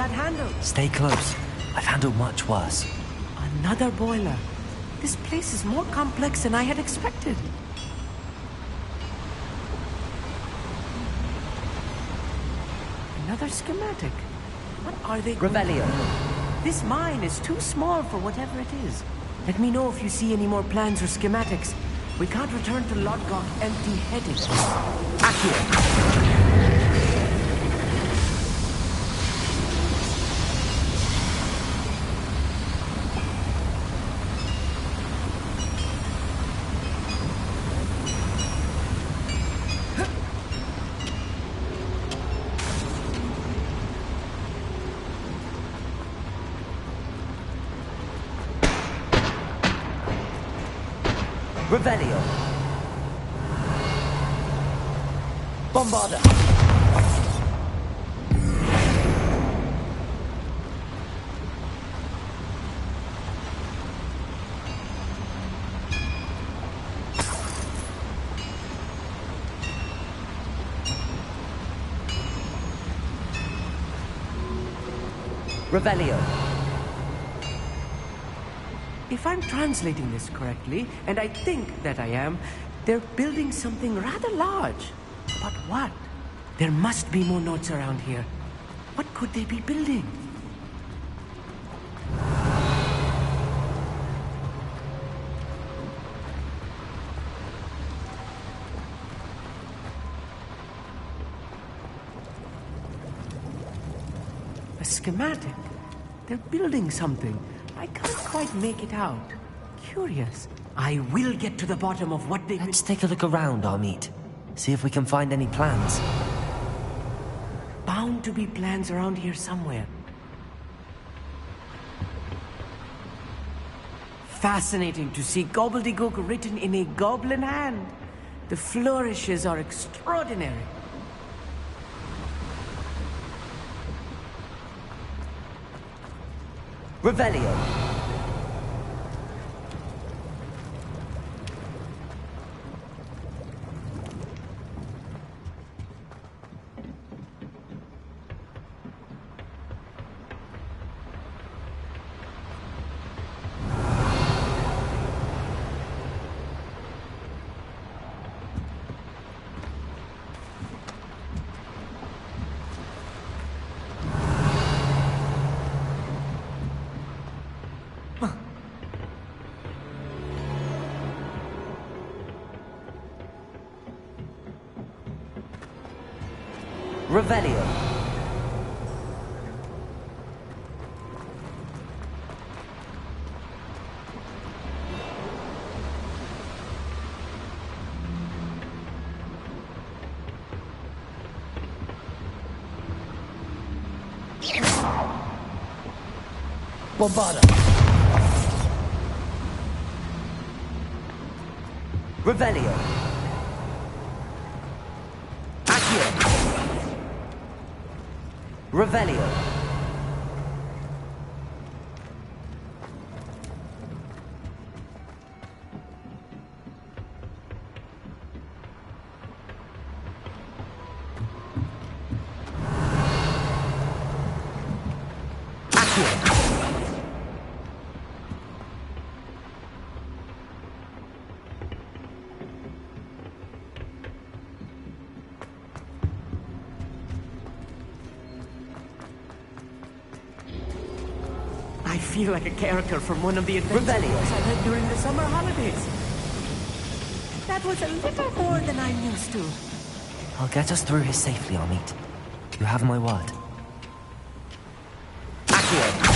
that handle. Stay close. I've handled much worse. Another boiler. This place is more complex than I had expected. Another schematic. What are they going to do? This mine is too small for whatever it is. Let me know if you see any more plans or schematics. We can't return to Lodgok empty-headed. Accio! Revelio. Bombarda. Revelio. If I'm translating this correctly, and I think that I am, they're building something rather large. But what? There must be more notes around here. What could they be building? A schematic. They're building something. I can't quite make it out. Curious. I will get to the bottom of what they... Let's take a look around, Amit. See if we can find any plans. Bound to be plans around here somewhere. Fascinating to see gobbledygook written in a goblin hand. The flourishes are extraordinary. Revelio. Revelio. Bombarda. Revelio. Accio. Revelio. I feel like a character from one of the adventures I read during the summer holidays. That was a little more than I'm used to. I'll get us through here safely, Amit. You have my word. Accio.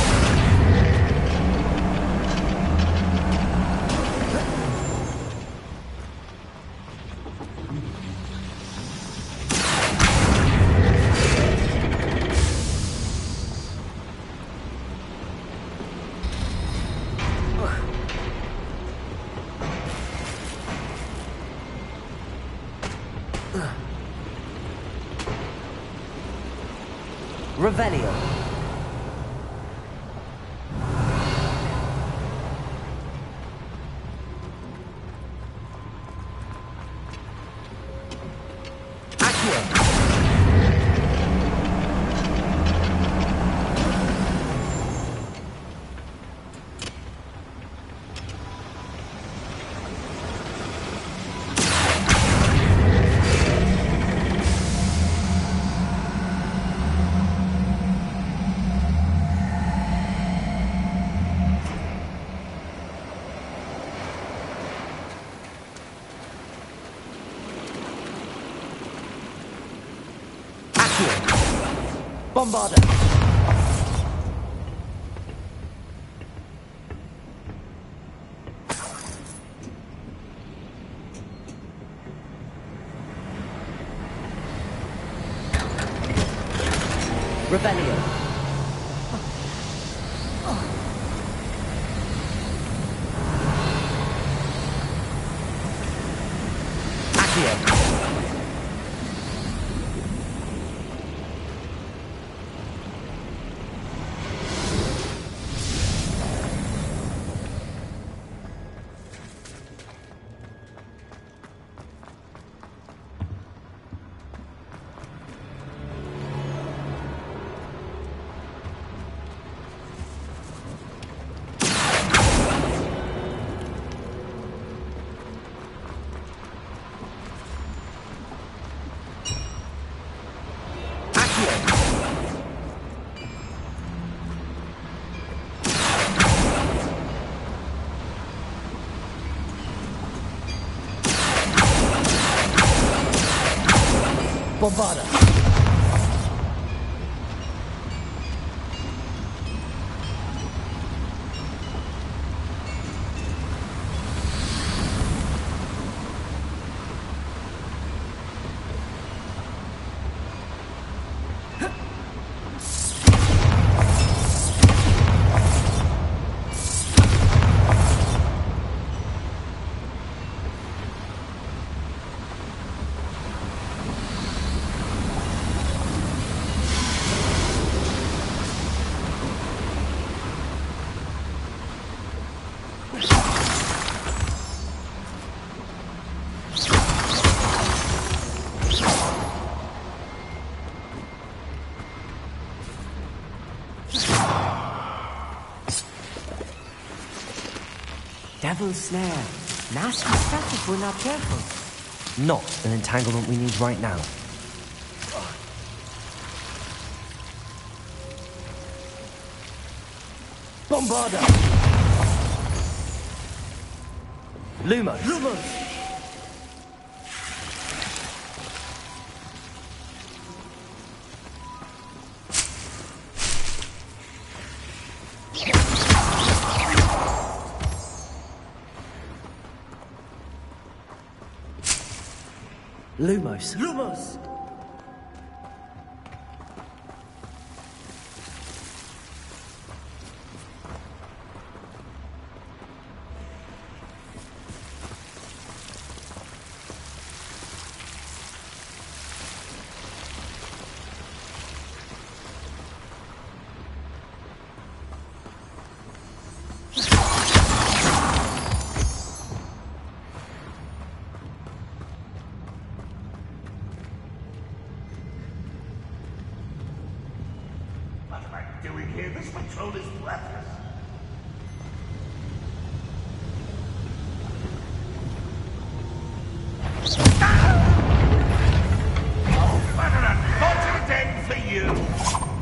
Revelio. Accio. Accio! Bombarda! Revelio! Accio! Bombarda! Devil's snare. Nasty stuff if we're not careful. Not an entanglement we need right now. Bombarda! Lumos! Lumos! Lumos! Lumos! What am I doing here? This patrol is worthless. Oh, what an unfortunate end for you!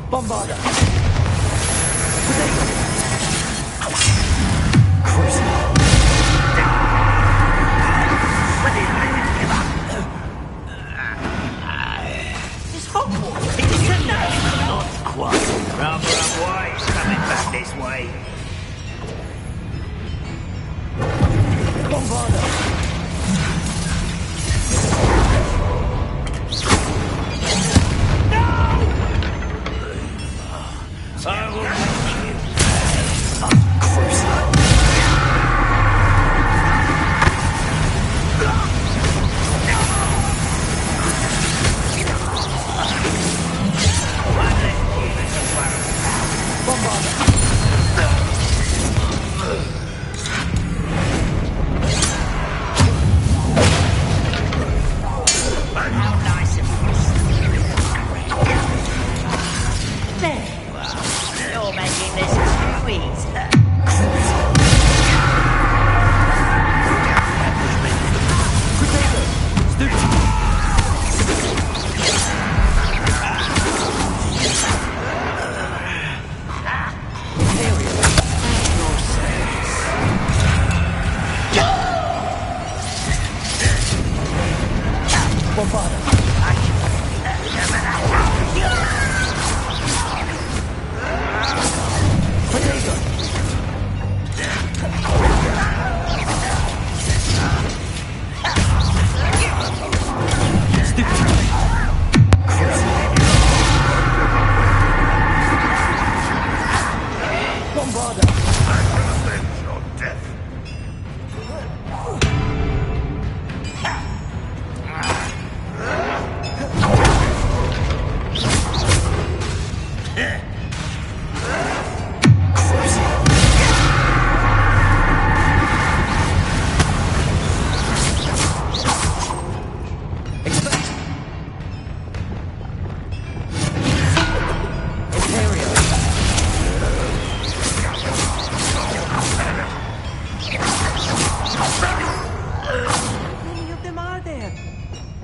Bombarda! Rather unwise coming back this way. Bombarda!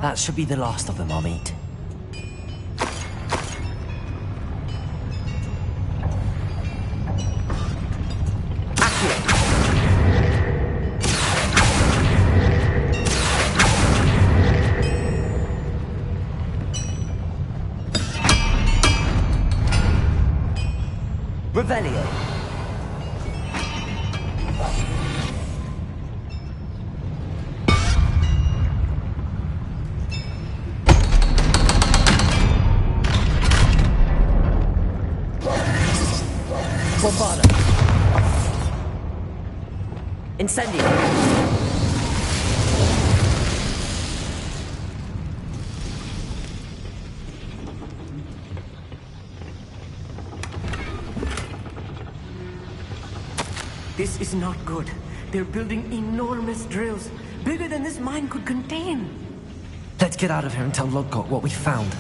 That should be the last of them, Amit. Revelio. Bombarda. Incendio. This is not good. They're building enormous drills, bigger than this mine could contain. Let's get out of here and tell Lodgok what we found.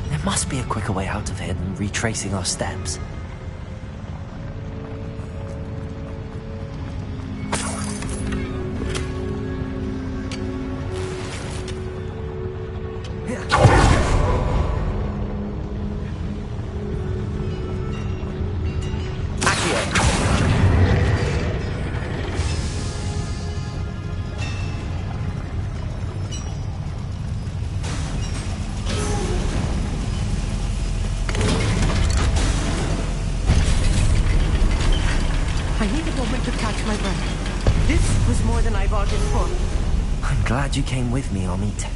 There must be a quicker way out of here than retracing our steps. I need a moment to catch my breath. This was more than I bargained for. I'm glad you came with me, Amit.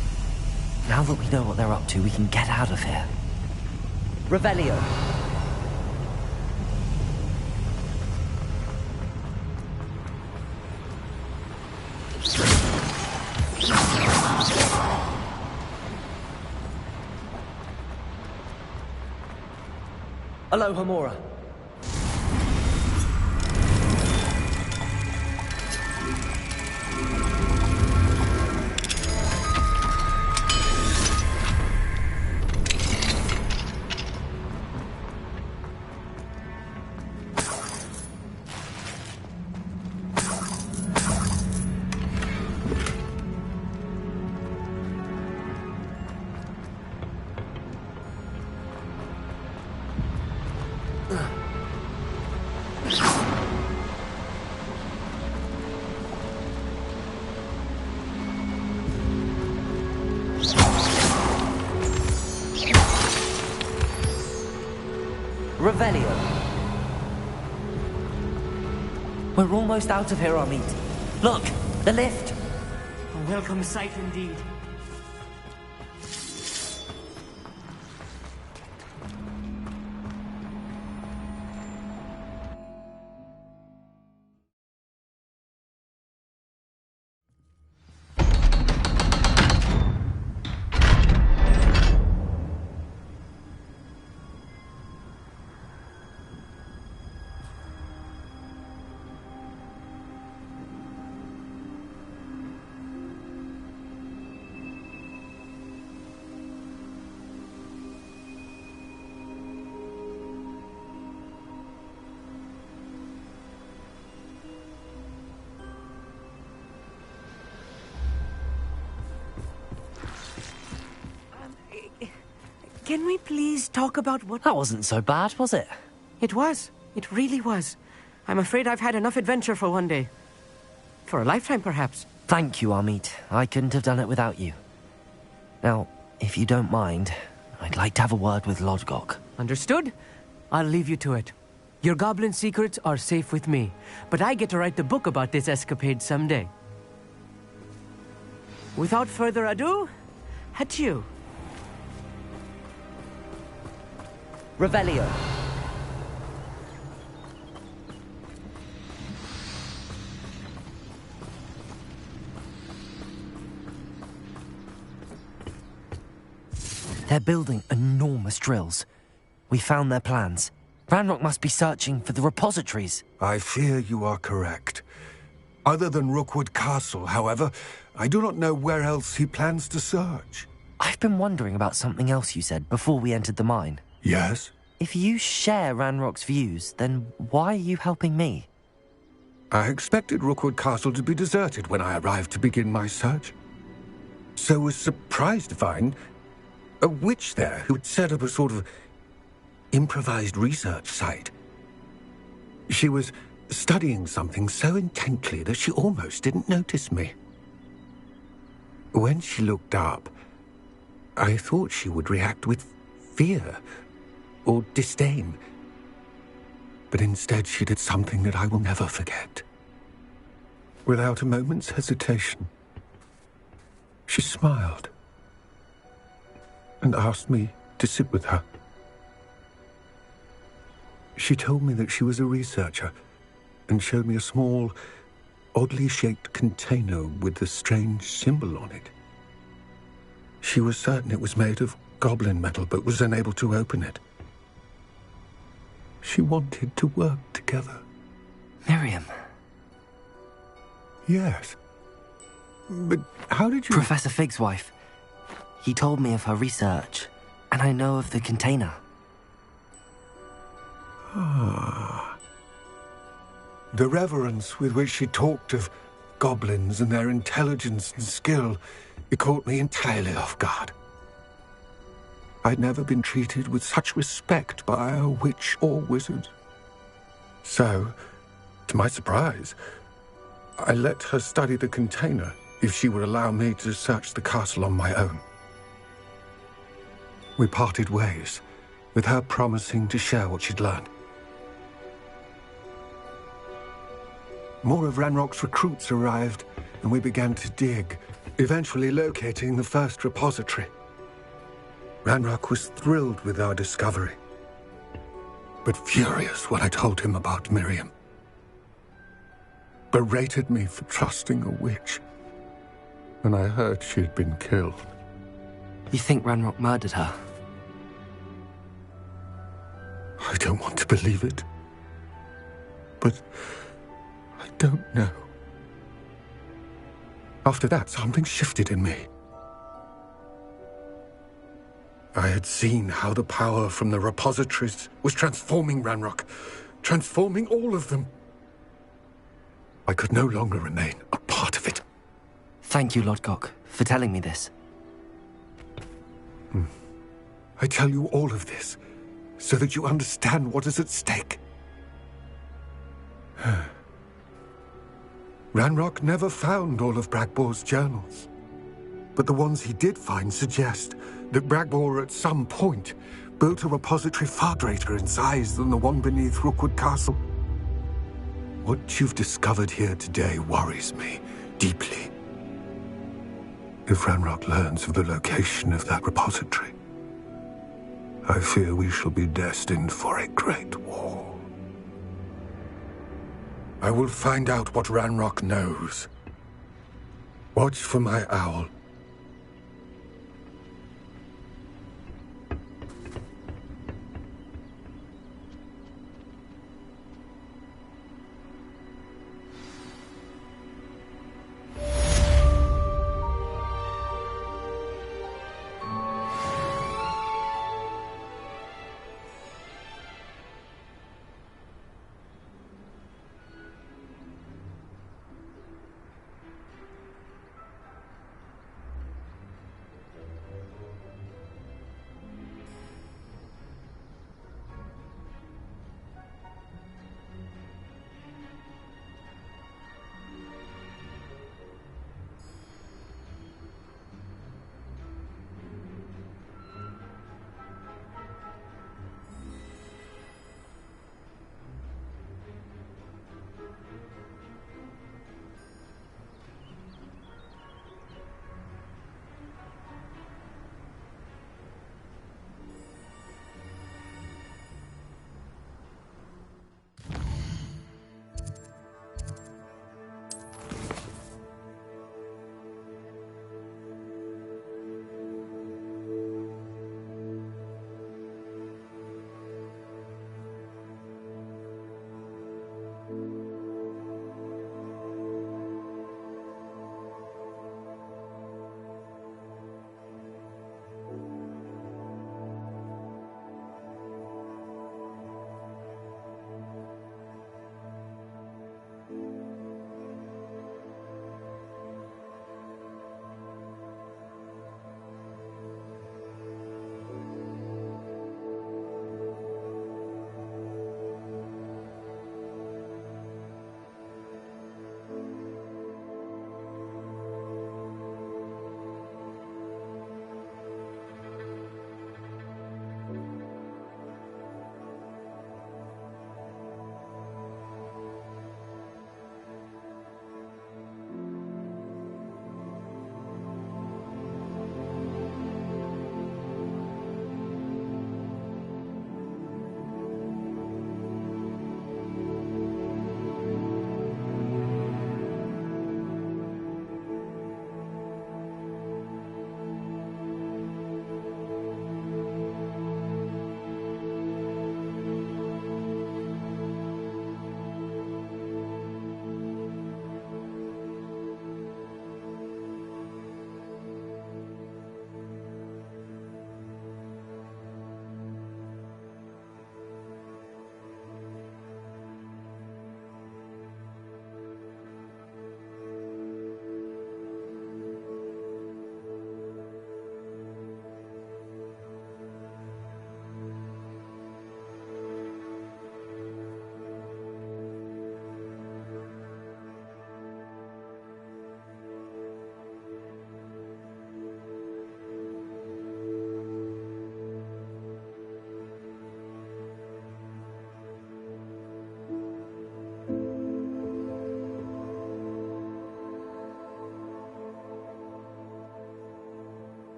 Now that we know what they're up to, we can get out of here. Revelio. Hello, Hamura. Revelio. We're almost out of here, Amit. Look, the lift. A welcome sight indeed. Can we please talk about what... That wasn't so bad, was it? It was. It really was. I'm afraid I've had enough adventure for one day. For a lifetime, perhaps. Thank you, Amit. I couldn't have done it without you. Now, if you don't mind, I'd like to have a word with Lodgok. Understood? I'll leave you to it. Your goblin secrets are safe with me, but I get to write the book about this escapade someday. Without further ado, adieu. Revelio. They're building enormous drills. We found their plans. Ranrock must be searching for the repositories. I fear you are correct. Other than Rookwood Castle, however, I do not know where else he plans to search. I've been wondering about something else you said before we entered the mine. Yes? If you share Ranrock's views, then why are you helping me? I expected Rookwood Castle to be deserted when I arrived to begin my search. So was surprised to find a witch there who had set up a sort of improvised research site. She was studying something so intently that she almost didn't notice me. When she looked up, I thought she would react with fear or disdain. But instead she did something that I will never forget. Without a moment's hesitation, she smiled and asked me to sit with her. She told me that she was a researcher and showed me a small, oddly shaped container with a strange symbol on it. She was certain it was made of goblin metal, but was unable to open it. She wanted to work together. Miriam. Yes. But how did you... Professor Fig's wife. He told me of her research, and I know of the container. Ah. The reverence with which she talked of goblins and their intelligence and skill, it caught me entirely off guard. I'd never been treated with such respect by a witch or wizard. So, to my surprise, I let her study the container if she would allow me to search the castle on my own. We parted ways, with her promising to share what she'd learned. More of Ranrock's recruits arrived, and we began to dig, eventually locating the first repository. Ranrock was thrilled with our discovery, but furious when I told him about Miriam. Berated me for trusting a witch, and I heard she had been killed. You think Ranrock murdered her? I don't want to believe it, but I don't know. After that, something shifted in me. I had seen how the power from the repositories was transforming Ranrock, transforming all of them. I could no longer remain a part of it. Thank you, Lodgok, for telling me this. I tell you all of this so that you understand what is at stake. Ranrock never found all of Bragbor's journals, but the ones he did find suggest that Bragbor at some point built a repository far greater in size than the one beneath Rookwood Castle. What you've discovered here today worries me deeply. If Ranrock learns of the location of that repository, I fear we shall be destined for a great war. I will find out what Ranrock knows. Watch for my owl.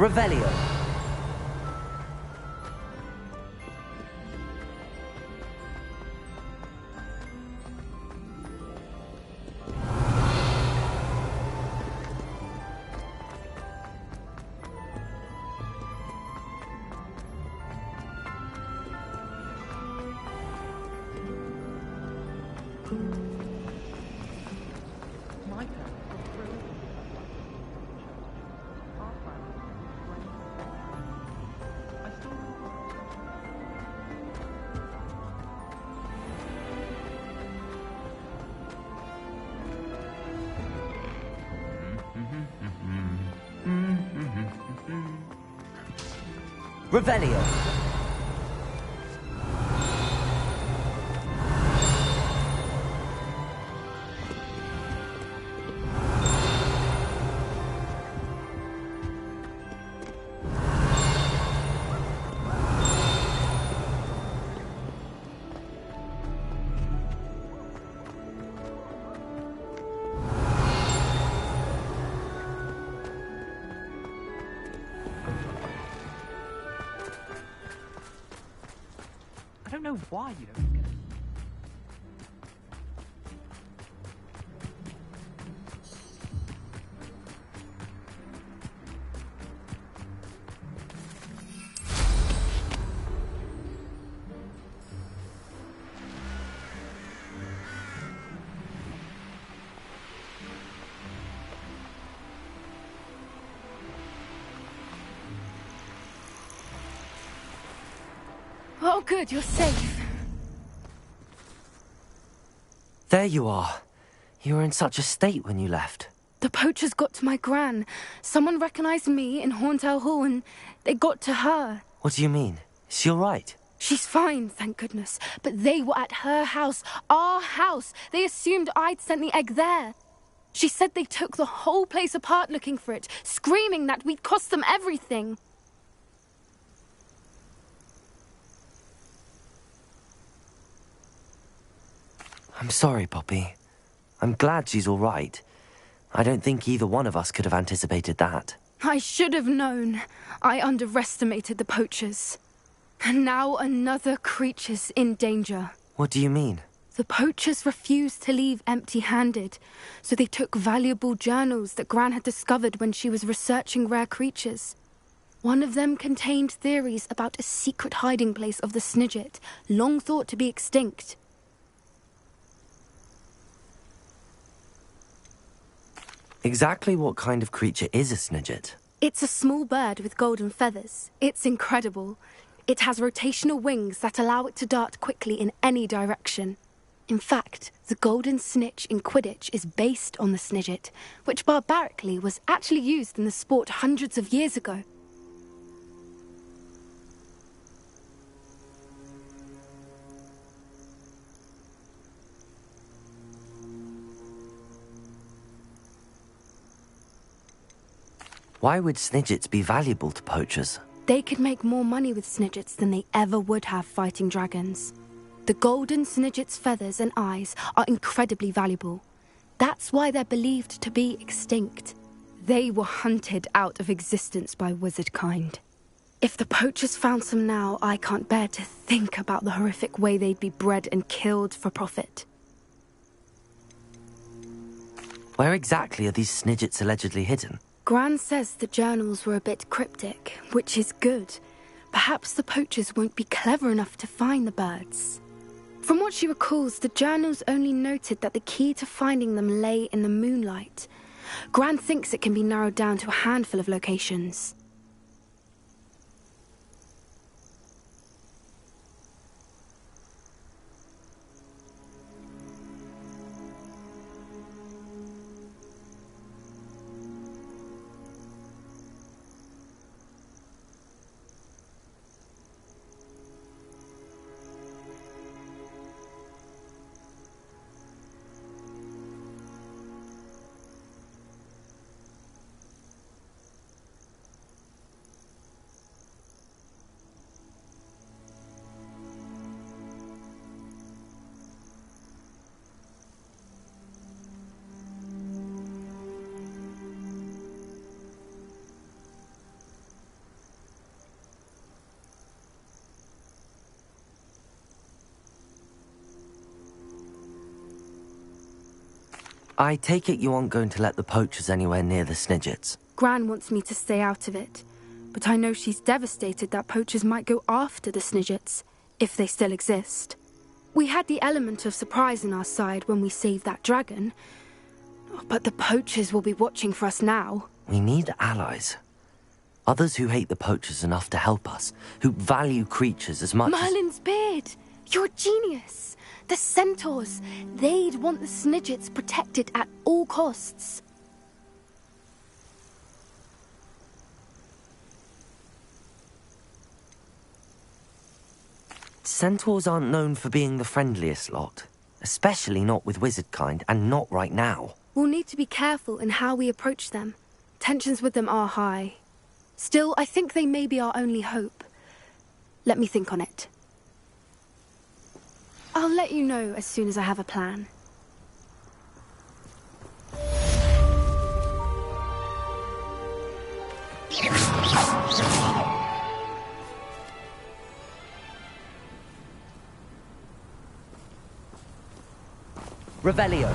Revelio. Revelio. I don't know why you don't get it. Oh, good, you're safe. There you are. You were in such a state when you left. The poachers got to my gran. Someone recognized me in Horntail Hall and they got to her. What do you mean? Is she all right? She's fine, thank goodness. But they were at her house, our house. They assumed I'd sent the egg there. She said they took the whole place apart looking for it, screaming that we'd cost them everything. I'm sorry, Poppy. I'm glad she's all right. I don't think either one of us could have anticipated that. I should have known. I underestimated the poachers. And now another creature's in danger. What do you mean? The poachers refused to leave empty-handed, so they took valuable journals that Gran had discovered when she was researching rare creatures. One of them contained theories about a secret hiding place of the Snidget, long thought to be extinct. Exactly what kind of creature is a Snidget? It's a small bird with golden feathers. It's incredible. It has rotational wings that allow it to dart quickly in any direction. In fact, the golden snitch in Quidditch is based on the Snidget, which barbarically was actually used in the sport hundreds of years ago. Why would Snidgets be valuable to poachers? They could make more money with Snidgets than they ever would have fighting dragons. The golden Snidget's feathers and eyes are incredibly valuable. That's why they're believed to be extinct. They were hunted out of existence by wizard kind. If the poachers found some now, I can't bear to think about the horrific way they'd be bred and killed for profit. Where exactly are these Snidgets allegedly hidden? Gran says the journals were a bit cryptic, which is good. Perhaps the poachers won't be clever enough to find the birds. From what she recalls, the journals only noted that the key to finding them lay in the moonlight. Gran thinks it can be narrowed down to a handful of locations. I take it you aren't going to let the poachers anywhere near the Snidgets. Gran wants me to stay out of it, but I know she's devastated that poachers might go after the Snidgets, if they still exist. We had the element of surprise on our side when we saved that dragon, but the poachers will be watching for us now. We need allies. Others who hate the poachers enough to help us, who value creatures as much Merlin's beard! You're a genius! The centaurs! They'd want the Snidgets protected at all costs. Centaurs aren't known for being the friendliest lot. Especially not with wizard kind, and not right now. We'll need to be careful in how we approach them. Tensions with them are high. Still, I think they may be our only hope. Let me think on it. I'll let you know as soon as I have a plan. Revelio.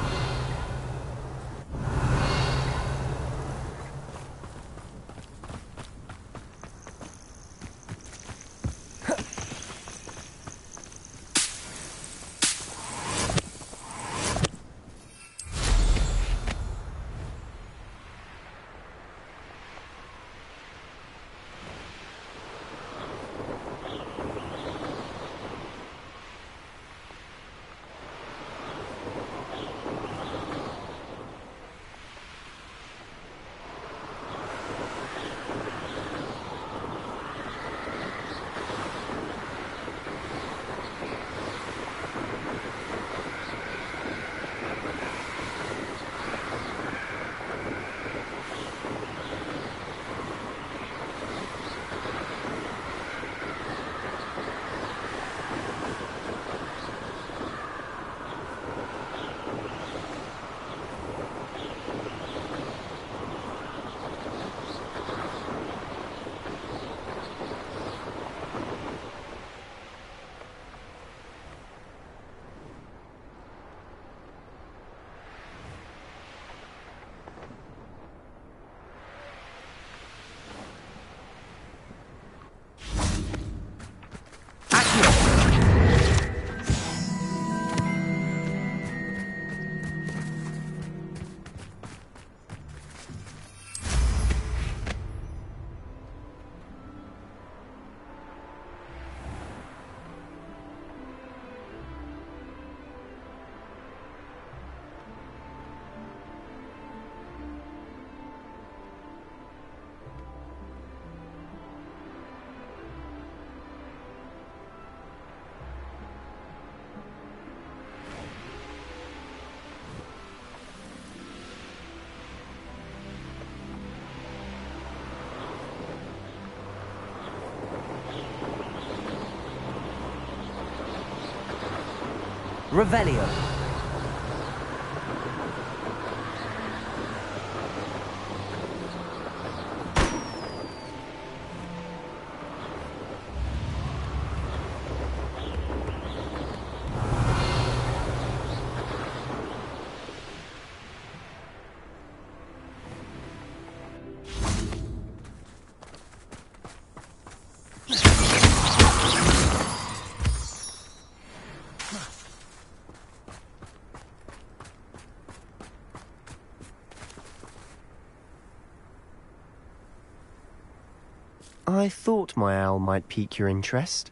Revelio. I thought my owl might pique your interest.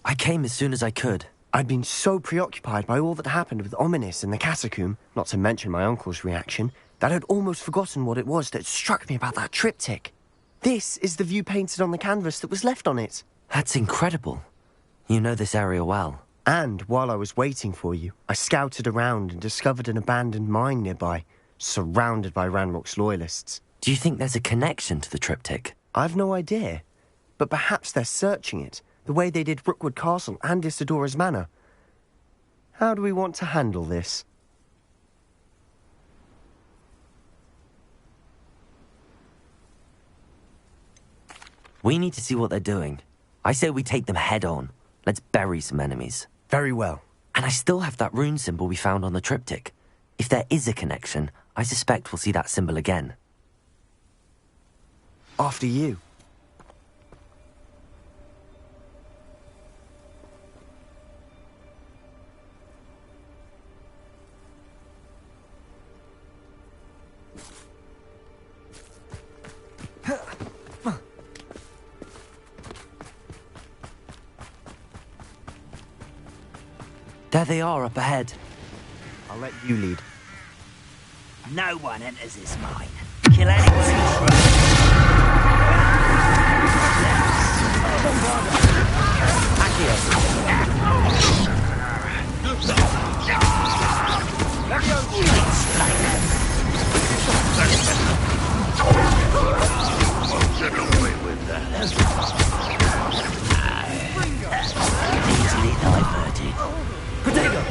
I came as soon as I could. I'd been so preoccupied by all that happened with Ominis in the catacomb, not to mention my uncle's reaction, that I'd almost forgotten what it was that struck me about that triptych. This is the view painted on the canvas that was left on it. That's incredible. You know this area well. And while I was waiting for you, I scouted around and discovered an abandoned mine nearby, surrounded by Ranrock's loyalists. Do you think there's a connection to the triptych? I've no idea, but perhaps they're searching it, the way they did Rookwood Castle and Isidora's Manor. How do we want to handle this? We need to see what they're doing. I say we take them head on. Let's bury some enemies. Very well. And I still have that rune symbol we found on the triptych. If there is a connection, I suspect we'll see that symbol again. After you. There they are up ahead. I'll let you lead. No one enters this mine. Kill anyone who tries. Get away with that. Easily diverted. Potato!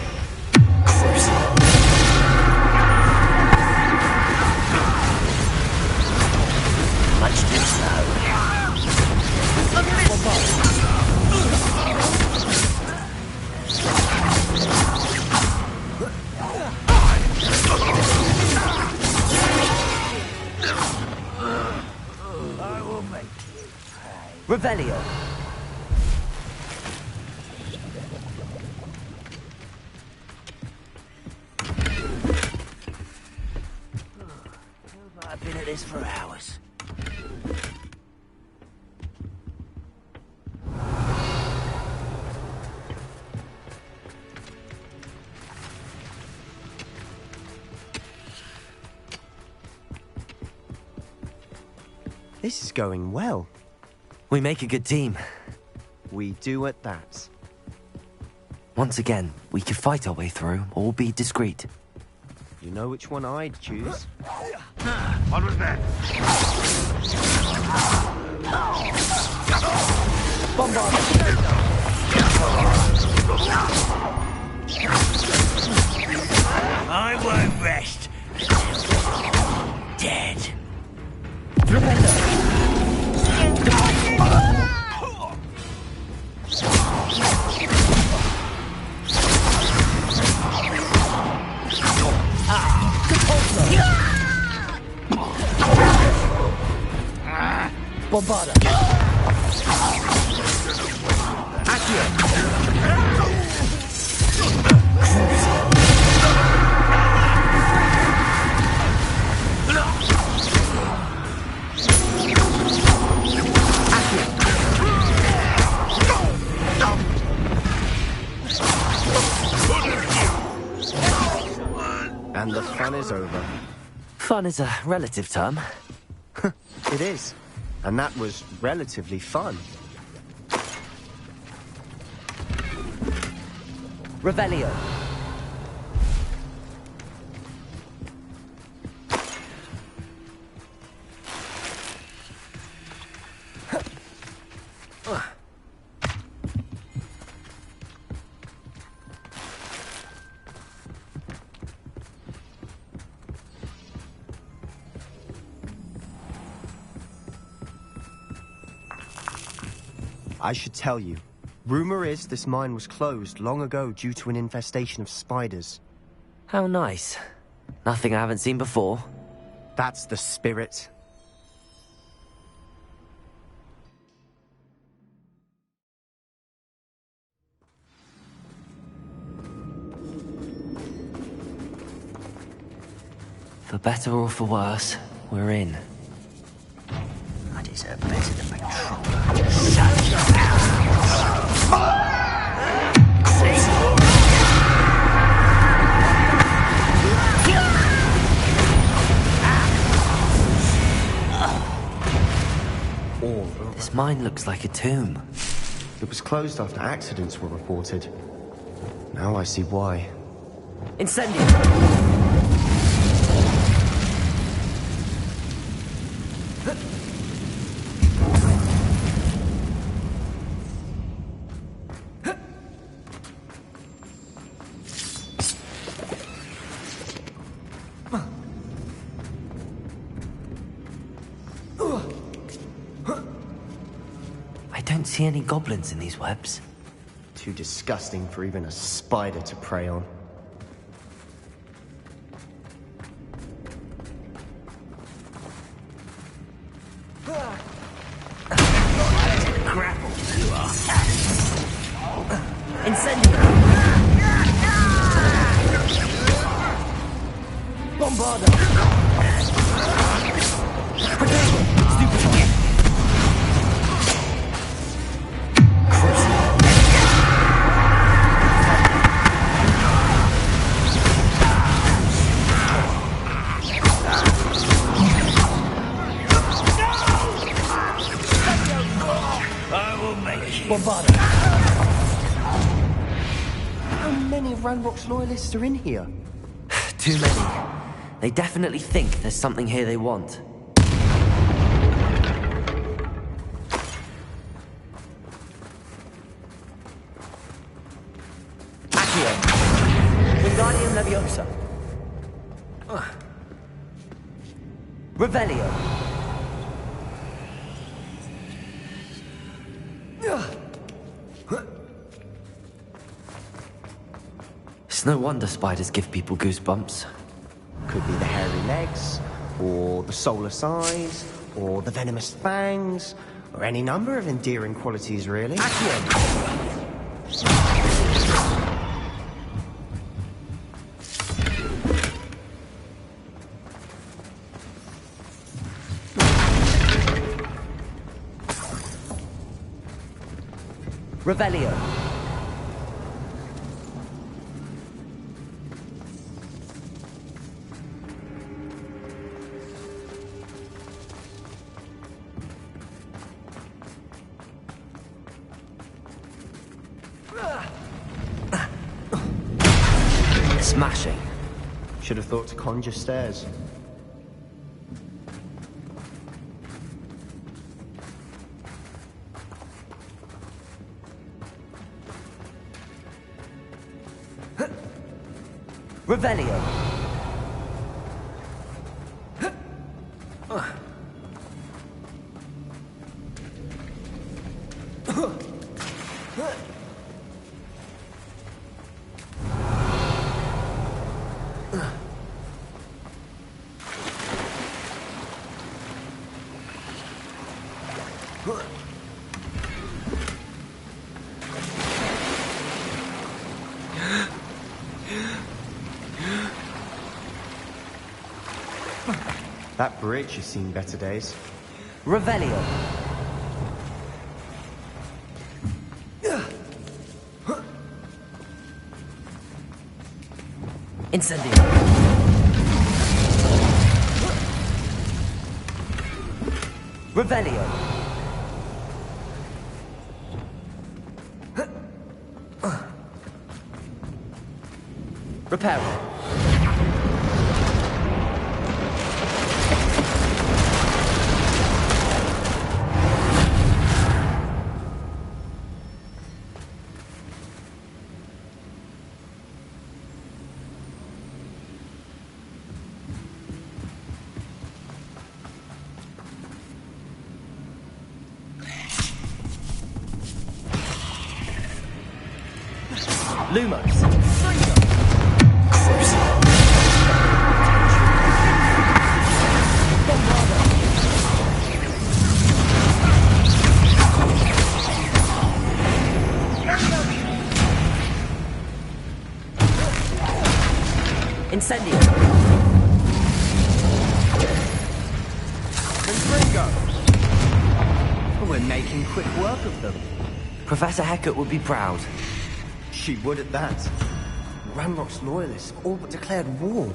Much too slow. I will make Revelio! I've been at this for hours. This is going well. We make a good team. We do at that. Once again, we could fight our way through, or be discreet. You know which one I'd choose? What was that? I won't rest. Dead. Bombarda! And the fun is over. Fun is a relative term. It is. And that was relatively fun. Revelio. I should tell you. Rumor is this mine was closed long ago due to an infestation of spiders. How nice. Nothing I haven't seen before. That's the spirit. For better or for worse, we're in. I deserve better than patrol. Such This mine looks like a tomb. It was closed after accidents were reported. Now I see why. Incendio! I don't see any goblins in these webs. Too disgusting for even a spider to prey on. Incendio! Bombarda! Stupid! I will make you. Bombarda! How many of Ranrock's loyalists are in here? Too many. They definitely think there's something here they want. Accio! Wingardium Leviosa! Revelio! It's no wonder spiders give people goosebumps. Could be the hairy legs, or the soulless eyes, or the venomous fangs, or any number of endearing qualities, really. Accio! Revelio. Smashing. Should have thought to conjure stairs. Revelio. That bridge has seen better days. Revelio. Incendio. Revelio. Reparo. Lumos. Incendio. We're making quick work of them. Professor Hecat would be proud. She would at that. Ranrock's loyalists all but declared war.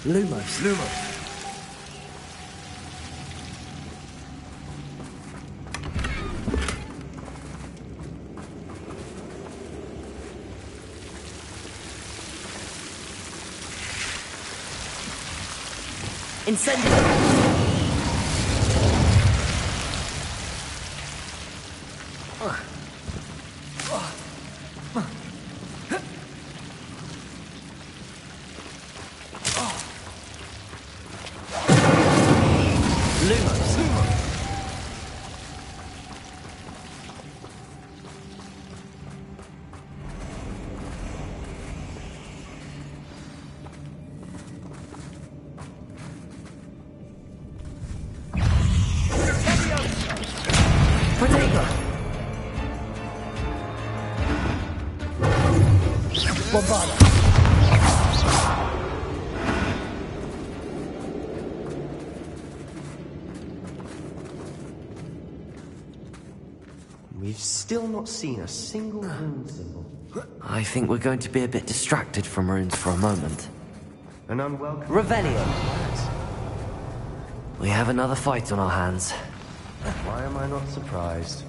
Lumos. Incendio. Lumos. We've still not seen a single rune symbol. I think we're going to be a bit distracted from runes for a moment. An unwelcome... Revelio! We have another fight on our hands. Why am I not surprised?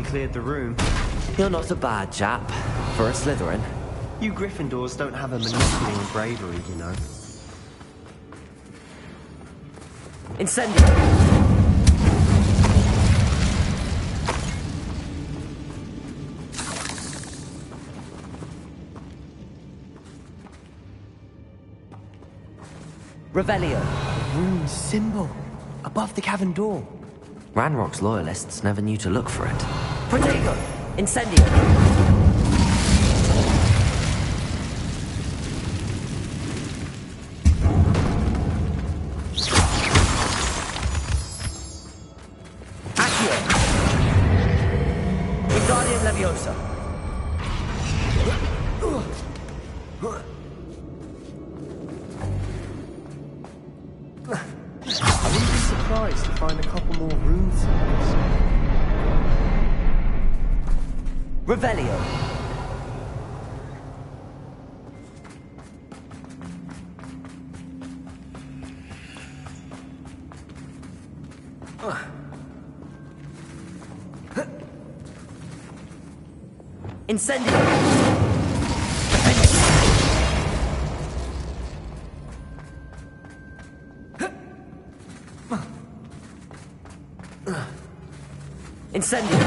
Cleared the room. You're not a bad chap for a Slytherin. You Gryffindors don't have a monopoly on bravery, you know. Incendio! Revelio. Rune symbol above the cavern door. Ranrock's loyalists never knew to look for it. Protego! Incendio! Accio! Wingardium Leviosa! I wouldn't be surprised to find a couple more rune symbols. Revelio! Incendio! Incendio!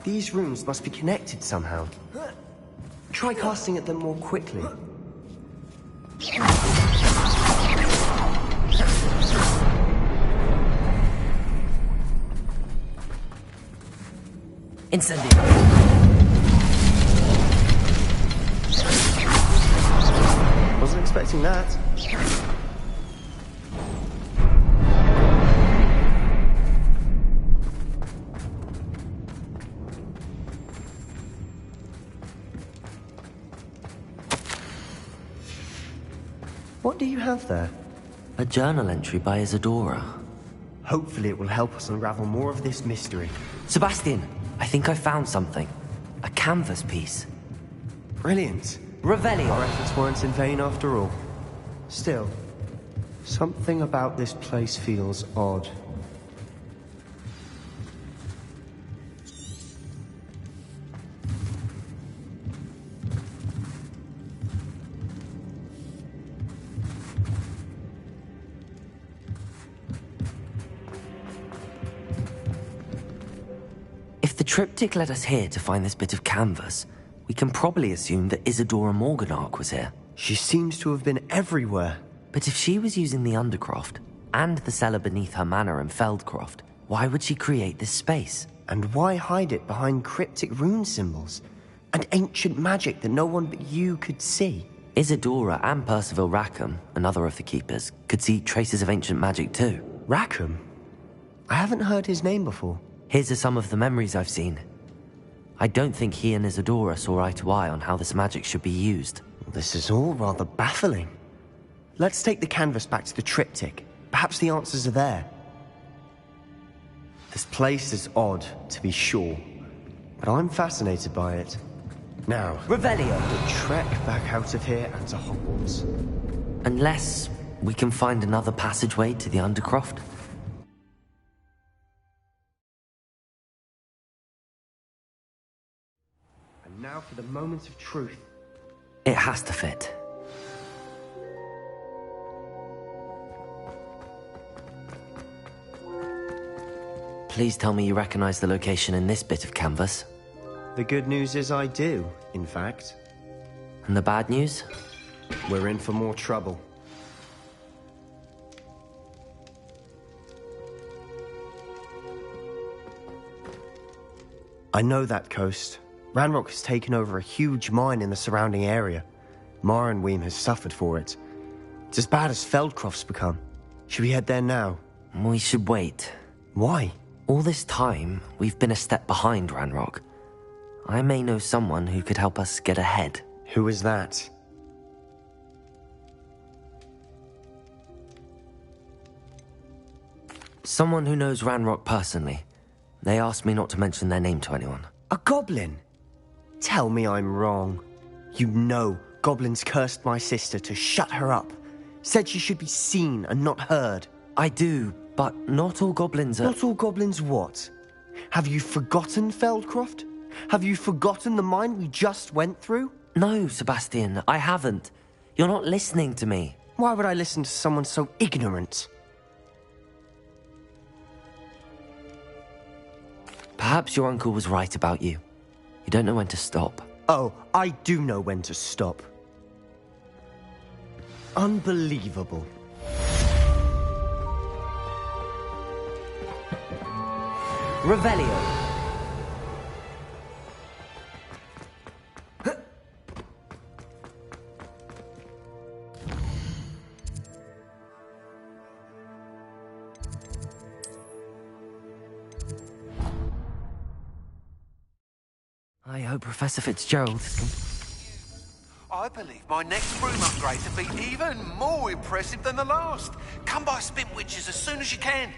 These rooms must be connected somehow. Try casting at them more quickly. Incendio! Wasn't expecting that. What do you have there? A journal entry by Isadora. Hopefully it will help us unravel more of this mystery. Sebastian, I think I found something. A canvas piece. Brilliant. Revelio. Our efforts weren't in vain after all. Still, something about this place feels odd. If the triptych led us here to find this bit of canvas, we can probably assume that Isadora Morganark was here. She seems to have been everywhere. But if she was using the Undercroft, and the cellar beneath her manor in Feldcroft, why would she create this space? And why hide it behind cryptic rune symbols? And ancient magic that no one but you could see? Isadora and Percival Rackham, another of the Keepers, could see traces of ancient magic too. Rackham? I haven't heard his name before. Here's some of the memories I've seen. I don't think he and Isadora saw eye to eye on how this magic should be used. This is all rather baffling. Let's take the canvas back to the triptych. Perhaps the answers are there. This place is odd, to be sure, but I'm fascinated by it. Now, Revelio. the trek back out of here and to Hogwarts. Unless we can find another passageway to the Undercroft. And now for the moment of truth. It has to fit. Please tell me you recognize the location in this bit of canvas. The good news is I do, in fact. And the bad news? We're in for more trouble. I know that coast. Ranrock has taken over a huge mine in the surrounding area. Marrenweem has suffered for it. It's as bad as Feldcroft's become. Should we head there now? We should wait. Why? All this time, we've been a step behind Ranrock. I may know someone who could help us get ahead. Who is that? Someone who knows Ranrock personally. They asked me not to mention their name to anyone. A goblin? Tell me I'm wrong. You know goblins cursed my sister to shut her up. Said she should be seen and not heard. I do, but not all goblins are... Not all goblins what? Have you forgotten Feldcroft? Have you forgotten the mine we just went through? No, Sebastian, I haven't. You're not listening to me. Why would I listen to someone so ignorant? Perhaps your uncle was right about you. You don't know when to stop. Oh, I do know when to stop. Unbelievable. Revelio. I hope Professor Fitzgerald is... I believe my next broom upgrade to be even more impressive than the last. Come by Spintwitches as soon as you can.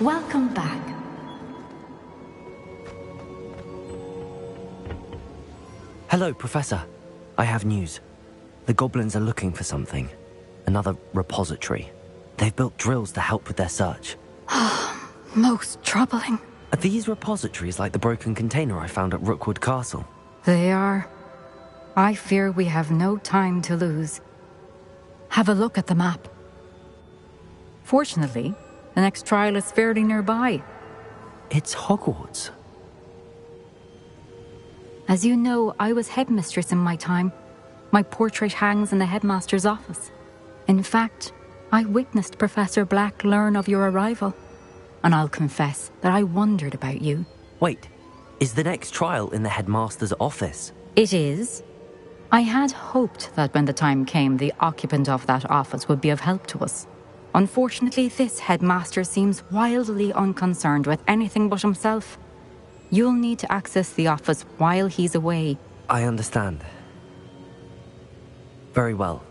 Welcome back. Hello, Professor. I have news. The goblins are looking for something. Another repository. They've built drills to help with their search. Most troubling. Are these repositories like the broken container I found at Rookwood Castle? They are. I fear we have no time to lose. Have a look at the map. Fortunately, the next trial is fairly nearby. It's Hogwarts. As you know, I was headmistress in my time. My portrait hangs in the headmaster's office. In fact, I witnessed Professor Black learn of your arrival. And I'll confess that I wondered about you. Wait, is the next trial in the headmaster's office? It is. I had hoped that when the time came, the occupant of that office would be of help to us. Unfortunately, this headmaster seems wildly unconcerned with anything but himself. You'll need to access the office while he's away. I understand. Very well.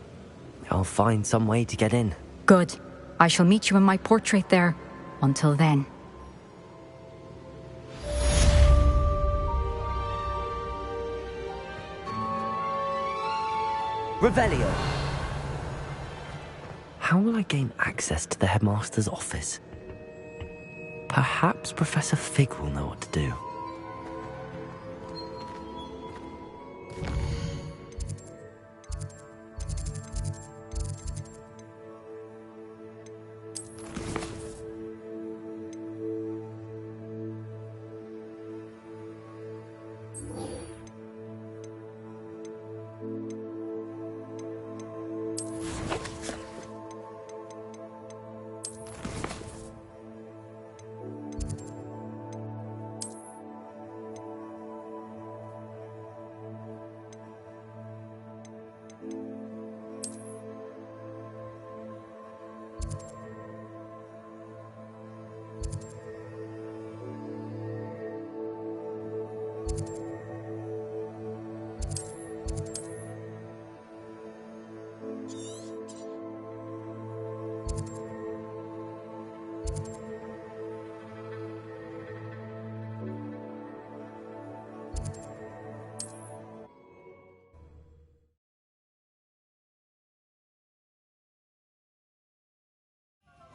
I'll find some way to get in. Good. I shall meet you in my portrait there. Until then. Revelio! How will I gain access to the headmaster's office? Perhaps Professor Fig will know what to do.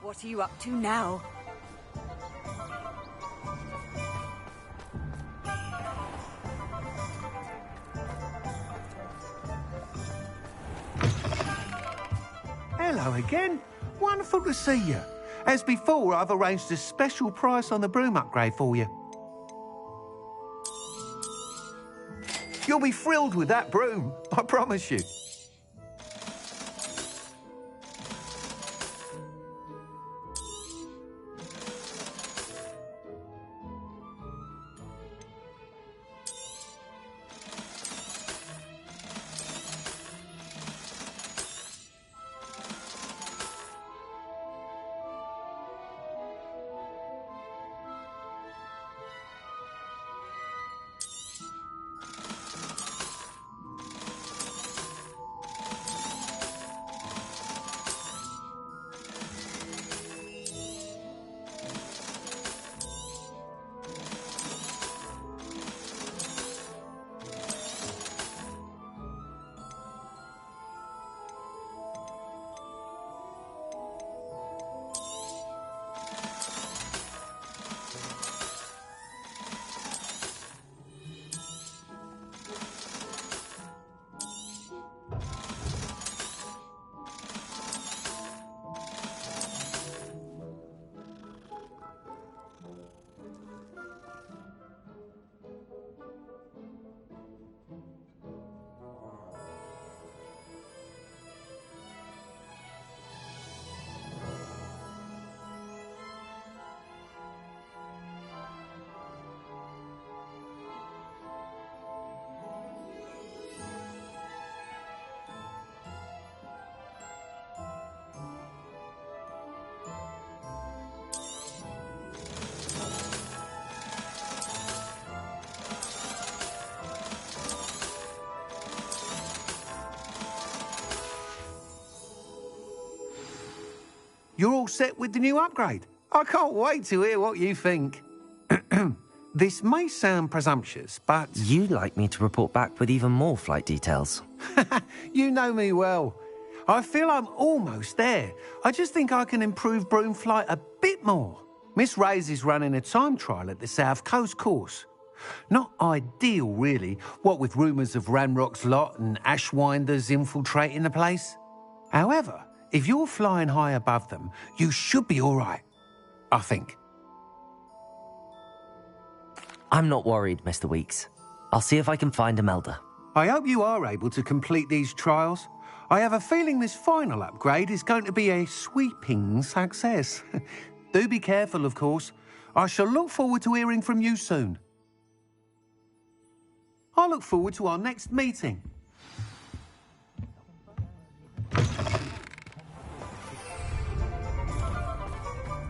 What are you up to now? Hello again. Wonderful to see you. As before, I've arranged a special price on the broom upgrade for you. You'll be thrilled with that broom, I promise you. You're all set with the new upgrade? I can't wait to hear what you think. This may sound presumptuous, but... You'd like me to report back with even more flight details. You know me well. I feel I'm almost there. I just think I can improve broom flight a bit more. Miss Reyes is running a time trial at the South Coast course. Not ideal, really, what with rumours of Ranrock's lot and Ashwinders infiltrating the place. However, if you're flying high above them, you should be all right, I think. I'm not worried, Mr. Weeks. I'll see if I can find Imelda. I hope you are able to complete these trials. I have a feeling this final upgrade is going to be a sweeping success. Do be careful, of course. I shall look forward to hearing from you soon. I look forward to our next meeting.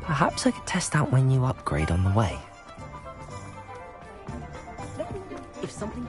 Perhaps I could test out my new upgrade on the way. If something...